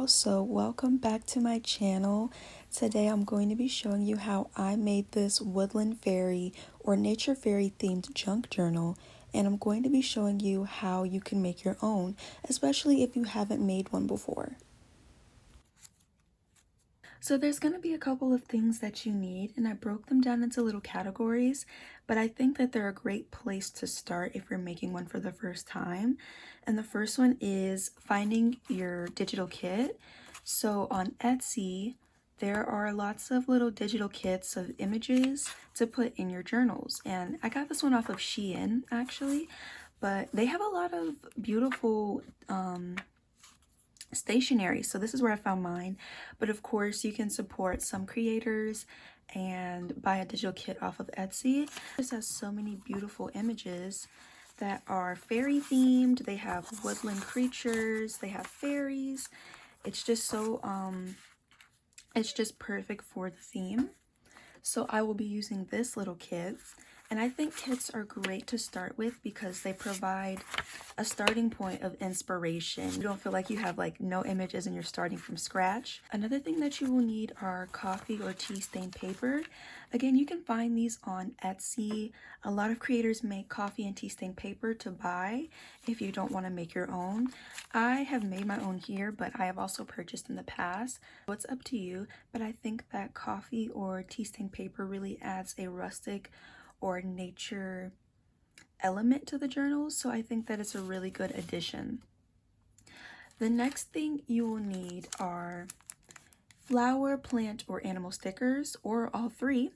So welcome back to my channel. Today I'm going to be showing you how I made this woodland fairy or nature fairy themed junk journal, and I'm going to be showing you how you can make your own, especially if you haven't made one before. So there's going to be a couple of things that you need, and I broke them down into little categories, but I think that they're a great place to start if you're making one for the first time. And the first one is finding your digital kit. So on Etsy, there are lots of little digital kits of images to put in your journals, and I got this one off of Shein actually, but they have a lot of beautiful stationery, so this is where I found mine. But of course you can support some creators and buy a digital kit off of Etsy. This has so many beautiful images that are fairy themed. They have woodland creatures, they have fairies. It's just so it's just perfect for the theme. So I will be using this little kit, and I think kits are great to start with because they provide a starting point of inspiration. You don't feel like you have like no images and you're starting from scratch. Another thing that you will need are coffee or tea stain paper. Again, you can find these on Etsy. A lot of creators make coffee and tea stain paper to buy if you don't want to make your own. I have made my own here, but I have also purchased in the past. So it's up to you, but I think that coffee or tea stain paper really adds a rustic or nature element to the journal, so I think that it's a really good addition. The next thing you will need are flower, plant, or animal stickers, or all three.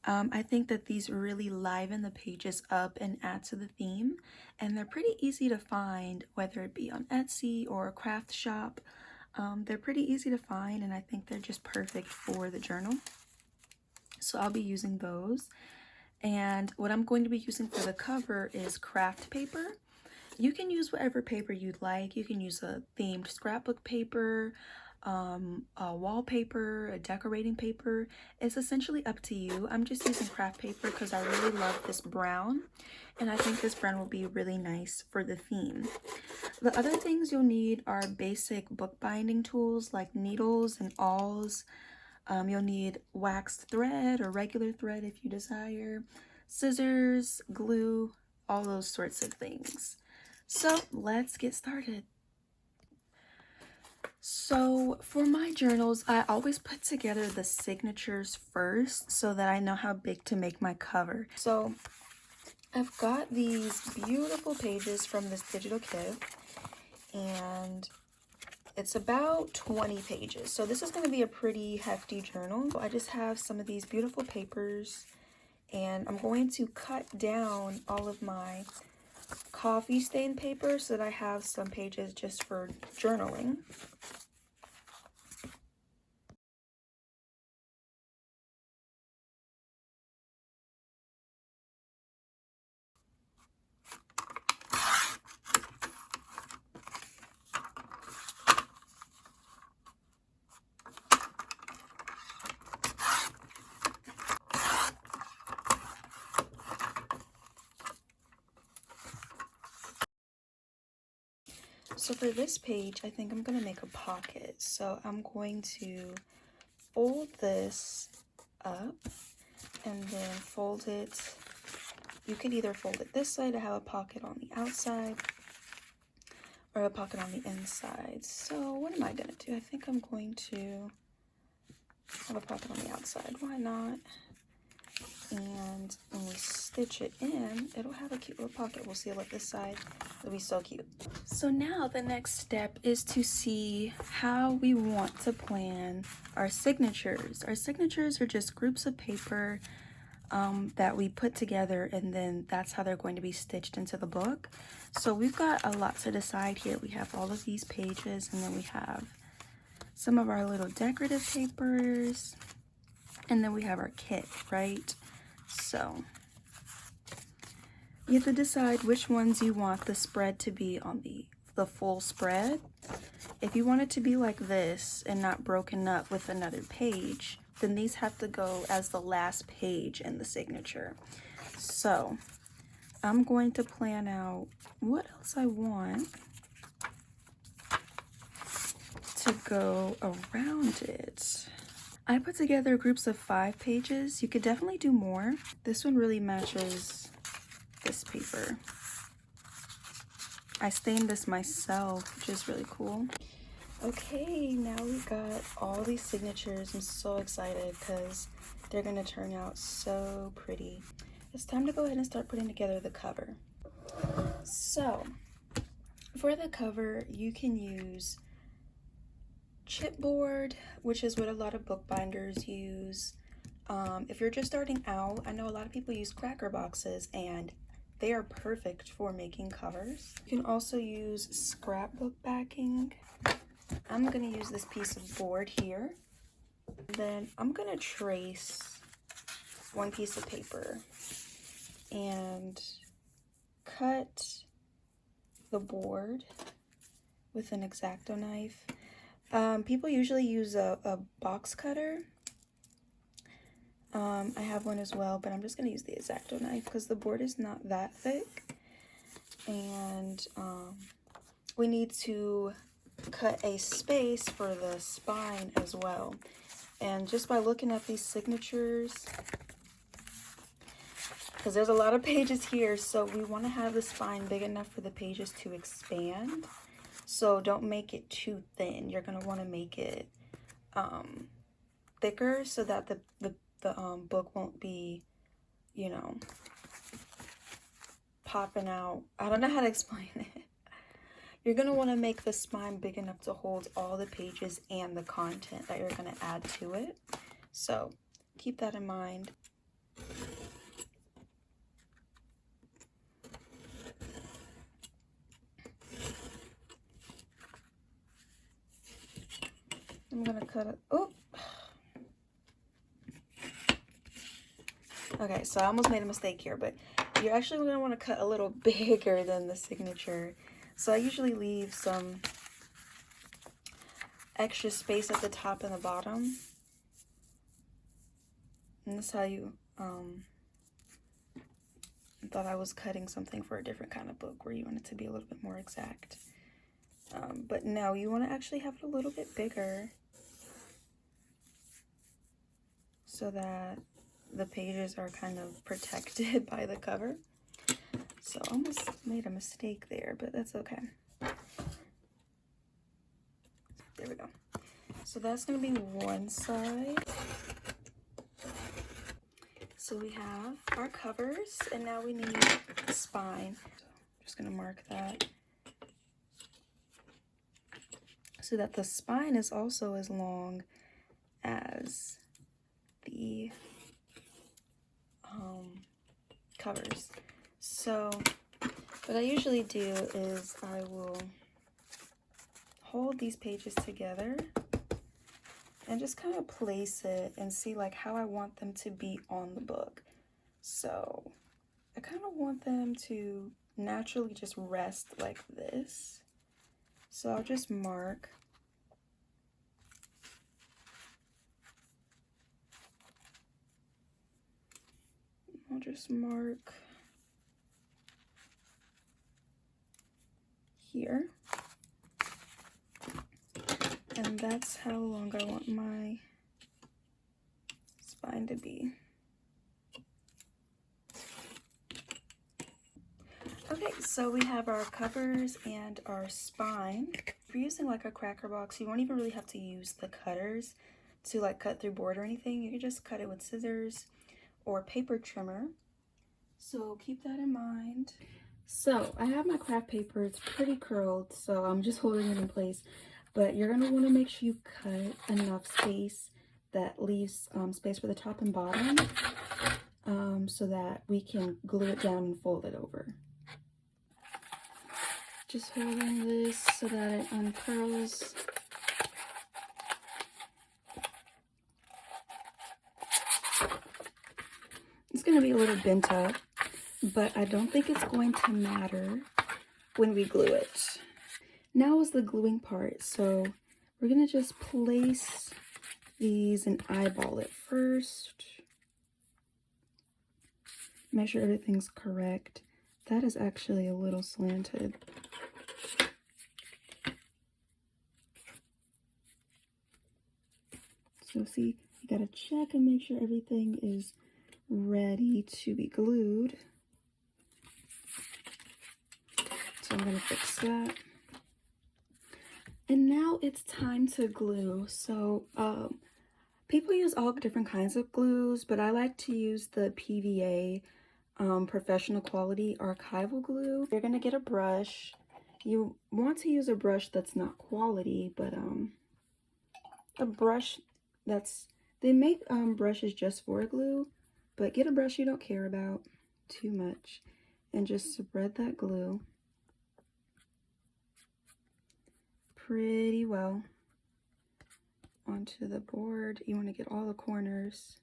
I think that these really liven the pages up and add to the theme, and they're pretty easy to find, whether it be on Etsy or a craft shop. They're pretty easy to find, and I think they're just perfect for the journal. So I'll be using those. And what I'm going to be using for the cover is craft paper. You can use whatever paper you'd like. You can use a themed scrapbook paper, a wallpaper, a decorating paper. It's essentially up to you. I'm just using craft paper because I really love this brown, and I think this brown will be really nice for the theme. The other things you'll need are basic bookbinding tools like needles and awls. You'll need waxed thread or regular thread if you desire, scissors, glue, all those sorts of things. So let's get started. So for my journals, I always put together the signatures first so that I know how big to make my cover. So I've got these beautiful pages from this digital kit, and it's about 20 pages. So this is going to be a pretty hefty journal. I just have some of these beautiful papers, and I'm going to cut down all of my coffee stain paper so that I have some pages just for journaling. So for this page, I think I'm going to make a pocket. So I'm going to fold this up and then fold it. You can either fold it this way to have a pocket on the outside or a pocket on the inside. So what am I going to do? I think I'm going to have a pocket on the outside. Why not? And when we stitch it in, it'll have a cute little pocket. We'll seal it this side. It'll be so cute. So now the next step is to see how we want to plan our signatures. Our signatures are just groups of paper that we put together, and then that's how they're going to be stitched into the book. So we've got a lot to decide here. We have all of these pages, and then we have some of our little decorative papers, and then we have our kit, right? So you have to decide which ones you want the spread to be on the full spread. If you want it to be like this and not broken up with another page, then these have to go as the last page in the signature. So I'm going to plan out what else I want to go around it. I put together groups of 5 pages. You could definitely do more. This one really matches this paper. I stained this myself, which is really cool. Okay, now we got all these signatures. I'm so excited because they're gonna turn out so pretty. It's time to go ahead and start putting together the cover. So, for the cover, you can use chipboard, which is what a lot of bookbinders use. If you're just starting out, I know a lot of people use cracker boxes and they are perfect for making covers. You can also use scrapbook backing. I'm gonna use this piece of board here. Then I'm gonna trace one piece of paper and cut the board with an X-Acto knife. People usually use a box cutter. I have one as well, but I'm just going to use the X-Acto knife because the board is not that thick. And we need to cut a space for the spine as well. And just by looking at these signatures, because there's a lot of pages here, so we want to have the spine big enough for the pages to expand. So don't make it too thin. You're going to want to make it thicker so that the book won't be, you know, popping out. I don't know how to explain it. You're going to want to make the spine big enough to hold all the pages and the content that you're going to add to it. So keep that in mind. I'm going to cut it. Oh! Okay, so I almost made a mistake here, but you're actually going to want to cut a little bigger than the signature. So I usually leave some extra space at the top and the bottom. And this is how you, I thought I was cutting something for a different kind of book where you want it to be a little bit more exact. But no, you want to actually have it a little bit bigger so that the pages are kind of protected by the cover. So I almost made a mistake there, but that's okay. There we go. So that's going to be one side. So we have our covers, and now we need the spine. So I'm just going to mark that so that the spine is also as long as the covers. So what I usually do is I will hold these pages together and just kind of place it and see like how I want them to be on the book. So I kind of want them to naturally just rest like this. So I'll just mark. I'll just mark here. And that's how long I want my spine to be. Okay, so we have our covers and our spine. If you're using like a cracker box, you won't even really have to use the cutters to like cut through board or anything. You can just cut it with scissors or paper trimmer. So keep that in mind. So I have my craft paper. It's pretty curled, so I'm just holding it in place. But you're gonna want to make sure you cut enough space that leaves space for the top and bottom, so that we can glue it down and fold it over. Just holding this so that it uncurls. It's gonna be a little bent up, but I don't think it's going to matter when we glue it. Now is the gluing part. So we're gonna just place these and eyeball it first. Make sure everything's correct. That is actually a little slanted. You'll see you gotta check and make sure everything is ready to be glued. So I'm gonna fix that. And now it's time to glue. So people use all different kinds of glues, but I like to use the PVA professional quality archival glue. You're gonna get a brush. You want to use a brush that's not quality, but a brush that's, they make brushes just for glue, but get a brush you don't care about too much and just spread that glue pretty well onto the board. You want to get all the corners.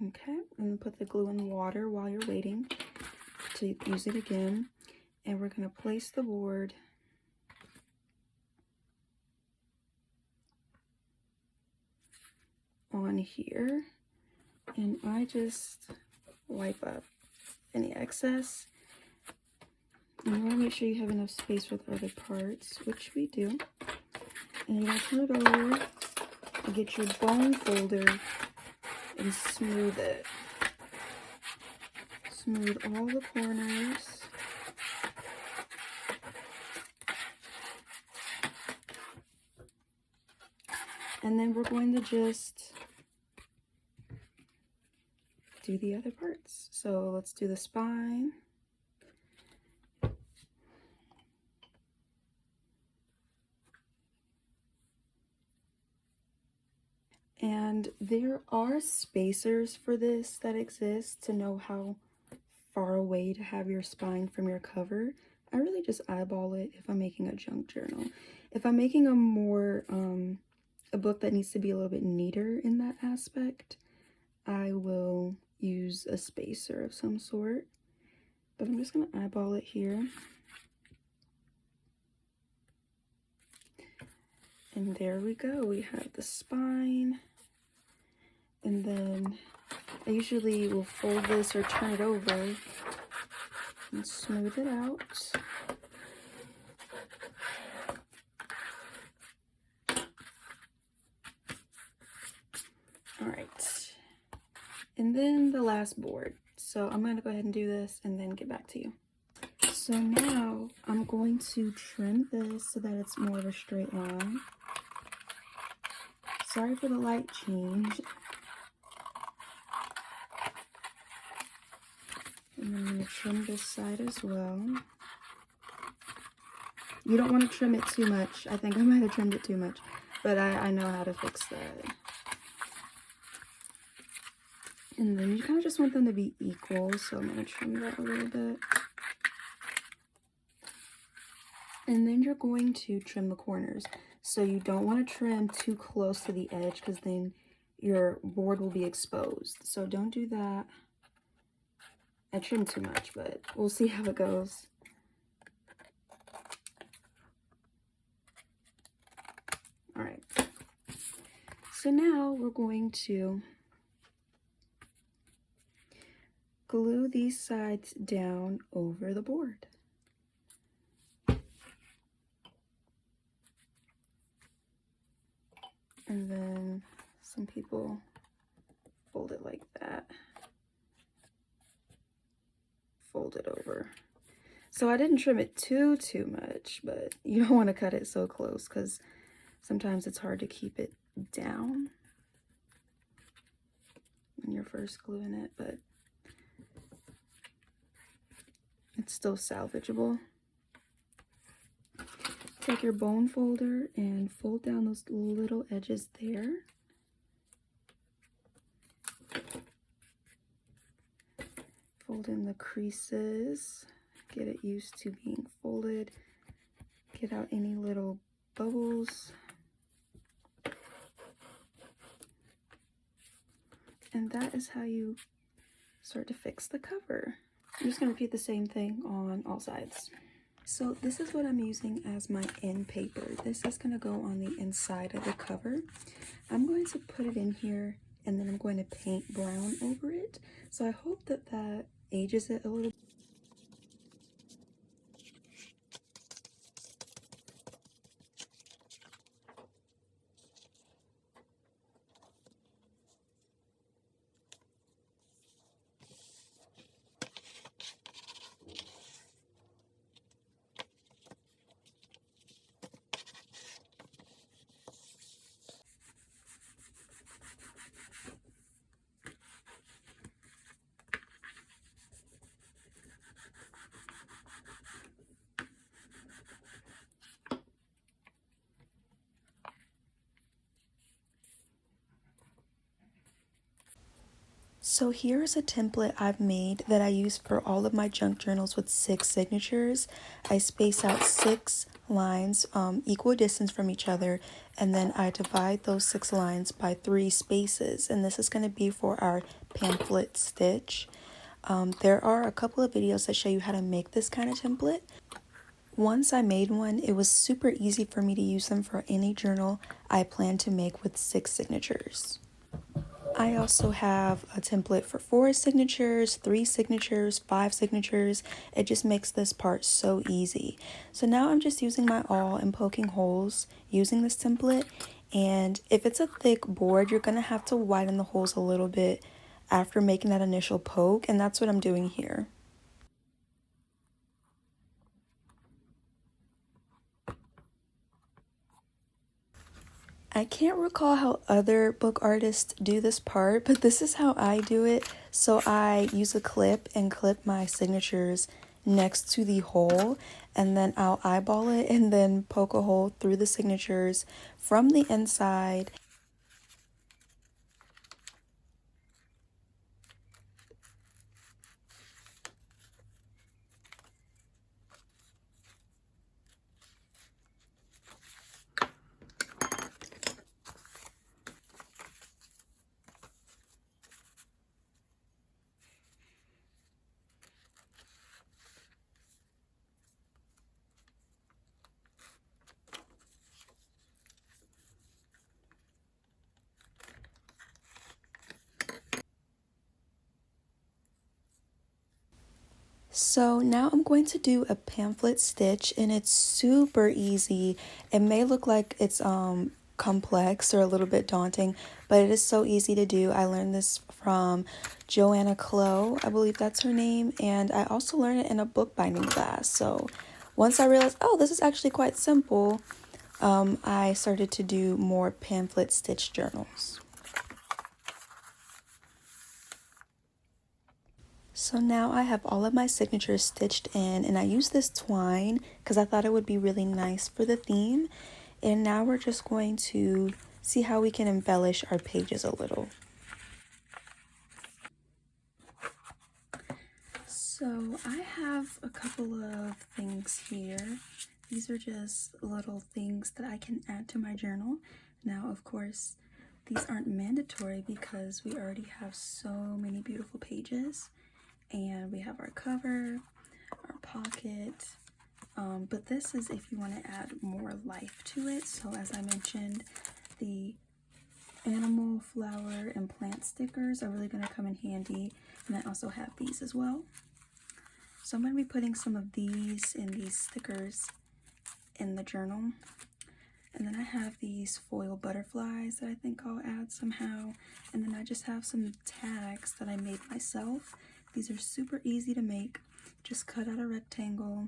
Okay, and put the glue in water while you're waiting to use it again. And we're going to place the board on here. And I just wipe up any excess. And you want to make sure you have enough space for the other parts, which we do. And you want to turn it over and get your bone folder and smooth it. Smooth all the corners. And then we're going to just do the other parts. So let's do the spine. And there are spacers for this that exist to know how far away to have your spine from your cover. I really just eyeball it if I'm making a junk journal. If I'm making a more, a book that needs to be a little bit neater in that aspect, I will use a spacer of some sort. But I'm just going to eyeball it here. And there we go. We have the spine. And then I usually will fold this or turn it over and smooth it out. All right. And then the last board. So I'm going to go ahead and do this and then get back to you. So now I'm going to trim this so that it's more of a straight line. Sorry for the light change. And I'm going to trim this side as well. You don't want to trim it too much. I think I might have trimmed it too much, but I know how to fix that. And then you kind of just want them to be equal, so I'm going to trim that a little bit. And then you're going to trim the corners. So you don't want to trim too close to the edge because then your board will be exposed. So don't do that. I trimmed too much, but we'll see how it goes. All right. So now we're going to glue these sides down over the board. And then some people fold it like that. Fold it over. So I didn't trim it too much, but you don't want to cut it so close because sometimes it's hard to keep it down when you're first gluing it, but it's still salvageable. Take your bone folder and fold down those little edges there. Fold in the creases. Get it used to being folded. Get out any little bubbles. And that is how you start to fix the cover. I'm just going to repeat the same thing on all sides. So this is what I'm using as my end paper. This is going to go on the inside of the cover. I'm going to put it in here and then I'm going to paint brown over it. So I hope that that ages it a little. So here's a template I've made that I use for all of my junk journals with 6 signatures. I space out 6 lines equal distance from each other, and then I divide those 6 lines by 3 spaces, and this is going to be for our pamphlet stitch. There are a couple of videos that show you how to make this kind of template. Once I made one, it was super easy for me to use them for any journal I plan to make with 6 signatures. I also have a template for 4 signatures, 3 signatures, 5 signatures. It just makes this part so easy. So now I'm just using my awl and poking holes using this template. And if it's a thick board, you're going to have to widen the holes a little bit after making that initial poke. And that's what I'm doing here. I can't recall how other book artists do this part, but this is how I do it. So I use a clip and clip my signatures next to the hole, and then I'll eyeball it and then poke a hole through the signatures from the inside. So now I'm going to do a pamphlet stitch, and it's super easy. It may look like it's complex or a little bit daunting, but it is so easy to do. I learned this from Joanna Clow, I believe that's her name, and I also learned it in a bookbinding class. So once I realized, oh, this is actually quite simple, I started to do more pamphlet stitch journals. So now I have all of my signatures stitched in, and I use this twine because I thought it would be really nice for the theme. And now we're just going to see how we can embellish our pages a little. So I have a couple of things here. These are just little things that I can add to my journal. Now, of course, these aren't mandatory because we already have so many beautiful pages. And we have our cover, our pocket, but this is if you want to add more life to it. So as I mentioned, the animal, flower, and plant stickers are really going to come in handy, and I also have these as well. So I'm going to be putting some of these and these stickers in the journal. And then I have these foil butterflies that I think I'll add somehow. And then I just have some tags that I made myself. These are super easy to make. Just cut out a rectangle,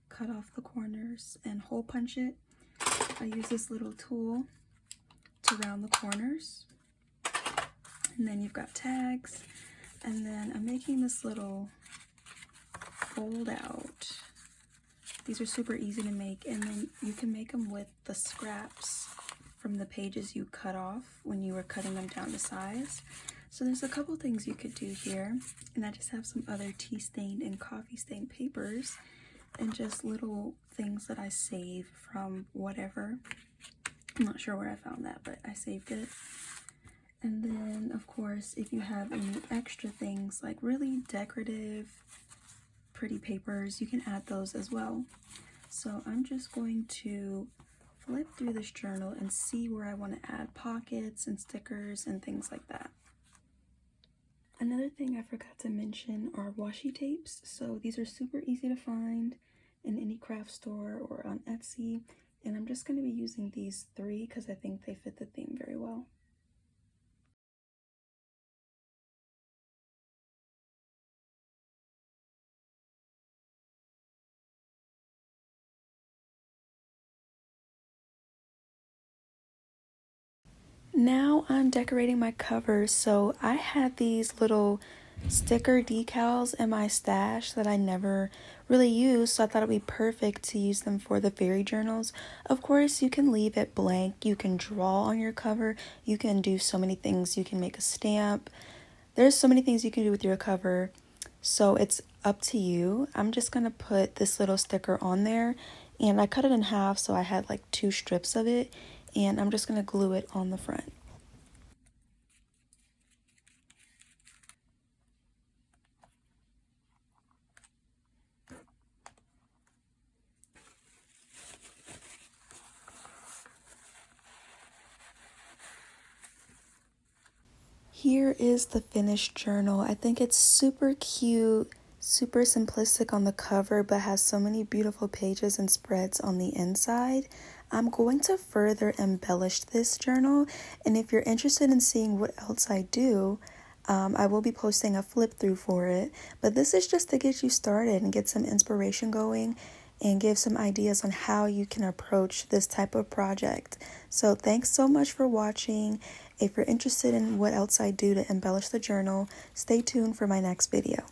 cut off the corners, and hole punch it. I use this little tool to round the corners. And then you've got tags. And then I'm making this little fold out. These are super easy to make, and then you can make them with the scraps from the pages you cut off when you were cutting them down to size. So there's a couple things you could do here, and I just have some other tea stained and coffee stained papers and just little things that I save from whatever. I'm not sure where I found that, but I saved it. And then of course, if you have any extra things like really decorative pretty papers, you can add those as well. So I'm just going to flip through this journal and see where I want to add pockets and stickers and things like that. Another thing I forgot to mention are washi tapes. So these are super easy to find in any craft store or on Etsy, and I'm just going to be using these 3 because I think they fit the theme very well. Now I'm decorating my cover. So I had these little sticker decals in my stash that I never really used, so I thought it'd be perfect to use them for the fairy journals. Of course, you can leave it blank, you can draw on your cover, you can do so many things. You can make a stamp, There's so many things you can do with your cover, so it's up to you. I'm just gonna put this little sticker on there, and I cut it in half so I had like 2 strips of it, and I'm just gonna glue it on the front. Here is the finished journal. I think it's super cute, super simplistic on the cover, but has so many beautiful pages and spreads on the inside. I'm going to further embellish this journal, and if you're interested in seeing what else I do, I will be posting a flip through for it, but this is just to get you started and get some inspiration going and give some ideas on how you can approach this type of project. So thanks so much for watching. If you're interested in what else I do to embellish the journal, stay tuned for my next video.